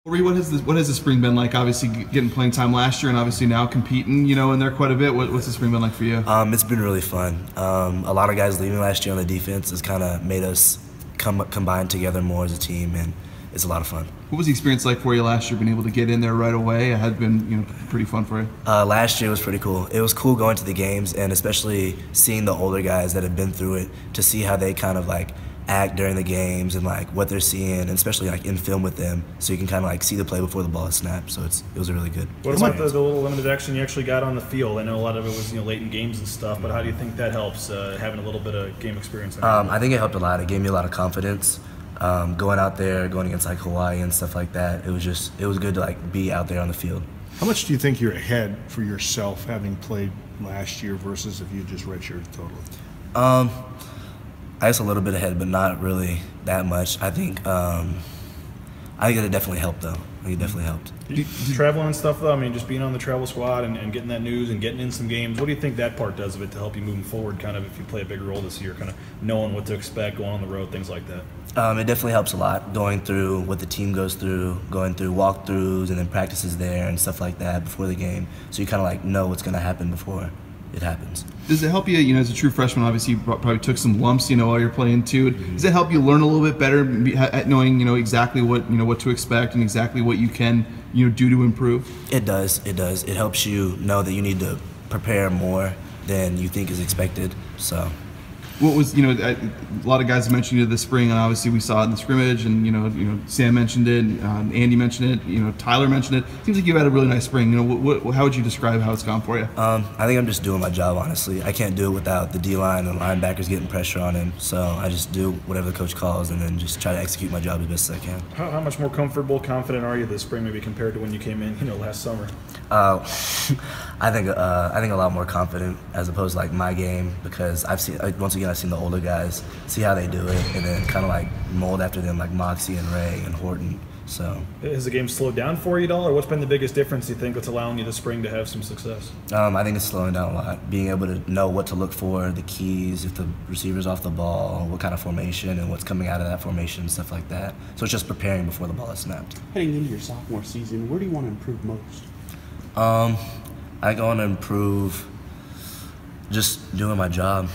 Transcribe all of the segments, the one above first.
What has the spring been like? Obviously getting playing time last year, and obviously now competing, in there quite a bit. What's the spring been like for you? It's been really fun. A lot of guys leaving last year on the defense has kind of made us combine together more as a team, and it's a lot of fun. What was the experience like for you last year, being able to get in there right away? It had been, pretty fun for you. Last year was pretty cool. It was cool going to the games, and especially seeing the older guys that have been through it, to see how they kind of like act during the games and like what they're seeing, and especially like in film with them, so you can kind of like see the play before the ball is snapped. So it was really good. What about the little limited action you actually got on the field? I know a lot of it was late in games and stuff, but how do you think that helps having a little bit of game experience? I think it helped a lot. It gave me a lot of confidence. Going out there, going against like Hawaii and stuff like that, it was good to like be out there on the field. How much do you think you're ahead for yourself having played last year versus if you just redshirted totally? I guess a little bit ahead, but not really that much. I think it definitely helped, though. I think it definitely helped. Traveling and stuff, though, I mean, just being on the travel squad and getting that news and getting in some games, what do you think that part does of it to help you moving forward, kind of if you play a bigger role this year, kind of knowing what to expect, going on the road, things like that? It definitely helps a lot, going through what the team goes through, going through walkthroughs and then practices there and stuff like that before the game, so you kind of like know what's going to happen before it happens. Does it help you, as a true freshman, obviously you probably took some lumps, while you're playing too. Does it help you learn a little bit better at knowing, exactly what to expect and exactly what you can, do to improve? It does. It does. It helps you know that you need to prepare more than you think is expected. So. What was, a lot of guys mentioned you this spring, and obviously we saw it in the scrimmage, and Sam mentioned it, Andy mentioned it, Tyler mentioned it. Seems like you've had a really nice spring. How would you describe how it's gone for you? I think I'm just doing my job, honestly. I can't do it without the D-line and linebackers getting pressure on him, so I just do whatever the coach calls and then just try to execute my job as best as I can. How much more comfortable, confident are you this spring, maybe compared to when you came in, last summer? I think a lot more confident as opposed to like my game, because I've seen the older guys, see how they do it, and then kind of like mold after them, like Moxie and Ray and Horton. So has the game slowed down for you at all, or what's been the biggest difference you think that's allowing you this spring to have some success? I think it's slowing down a lot, being able to know what to look for, the keys, if the receiver's off the ball, what kind of formation and what's coming out of that formation, stuff like that. So it's just preparing before the ball is snapped. Heading into your sophomore season, where do you want to improve most? I want to improve just doing my job,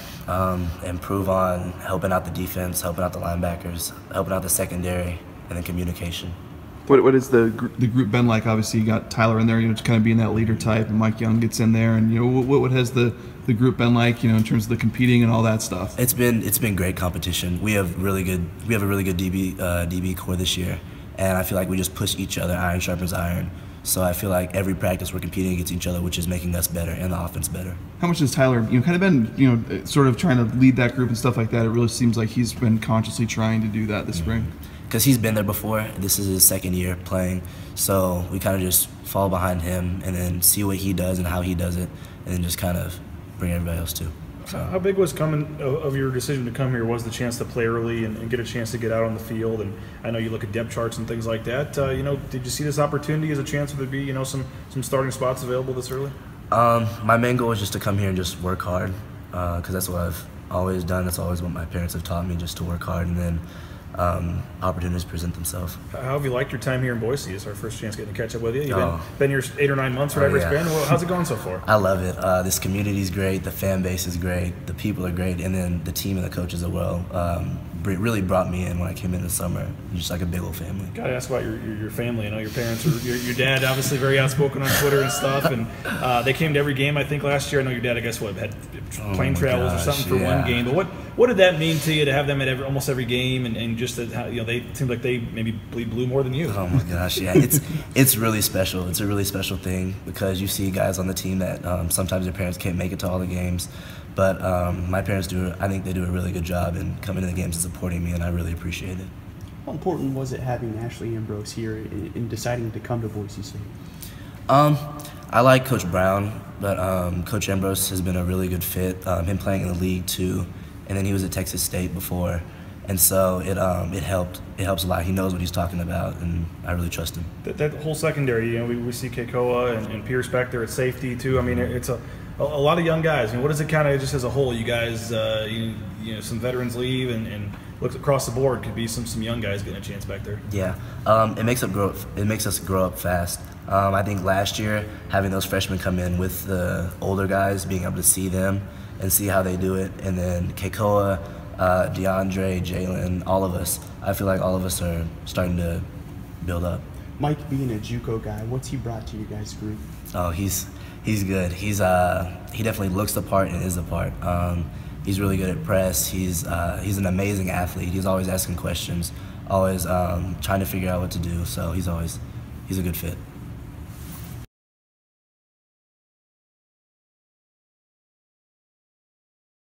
improve on helping out the defense, helping out the linebackers, helping out the secondary, and then communication. What is the group been like? Obviously you got Tyler in there, just kind of being that leader type, and Mike Young gets in there, and what has the group been like, in terms of the competing and all that stuff? It's been great competition. We have a really good DB core this year, and I feel like we just push each other. Iron sharpens iron. So I feel like every practice we're competing against each other, which is making us better and the offense better. How much has Tyler, kind of been, sort of trying to lead that group and stuff like that? It really seems like he's been consciously trying to do that this spring. Because he's been there before. This is his second year playing, so we kind of just fall behind him and then see what he does and how he does it, and then just kind of bring everybody else too. How big was coming of your decision to come here was the chance to play early and get a chance to get out on the field? And I know you look at depth charts and things like that. Did you see this opportunity as a chance for there to be some starting spots available this early? My main goal is just to come here and just work hard, because that's what I've always done. That's always what my parents have taught me, just to work hard, and then opportunities present themselves. How have you liked your time here in Boise? It's our first chance getting to catch up with you. You've been here 8 or 9 months, whatever it's been. Well, how's it going so far? I love it. This community is great. The fan base is great. The people are great, and then the team and the coaches as well. Really brought me in when I came in the summer. Just like a big old family. Got to ask about your family. I know your parents, your dad, obviously very outspoken on Twitter and stuff, and they came to every game I think last year. I know your dad, I guess, had plane travels or something for one game. But what did that mean to you to have them at almost every game, and just that they seemed like they maybe bleed blue more than you? Oh my gosh, yeah, it's really special. It's a really special thing, because you see guys on the team that sometimes their parents can't make it to all the games. But my parents I think they do a really good job in coming to the games and supporting me, and I really appreciate it. How important was it having Ashley Ambrose here in deciding to come to Boise State? I like Coach Brown, but Coach Ambrose has been a really good fit. Him playing in the league too, and then he was at Texas State before, and so it helped. It helps a lot. He knows what he's talking about, and I really trust him. That whole secondary, we see Keikoa and Pierce back there at safety too. I mean, it's a lot of young guys. What is it kind of just as a whole? You guys, some veterans leave, and looks across the board could be some young guys getting a chance back there. Yeah, it makes us grow up fast. I think last year having those freshmen come in with the older guys, being able to see them and see how they do it, and then Keikoa, DeAndre, Jalen, all of us. I feel like all of us are starting to build up. Mike, being a JUCO guy, what's he brought to your guys' group? Oh, he's good. He definitely looks the part and is the part. He's really good at press. He's an amazing athlete. He's always asking questions, always trying to figure out what to do. So he's a good fit.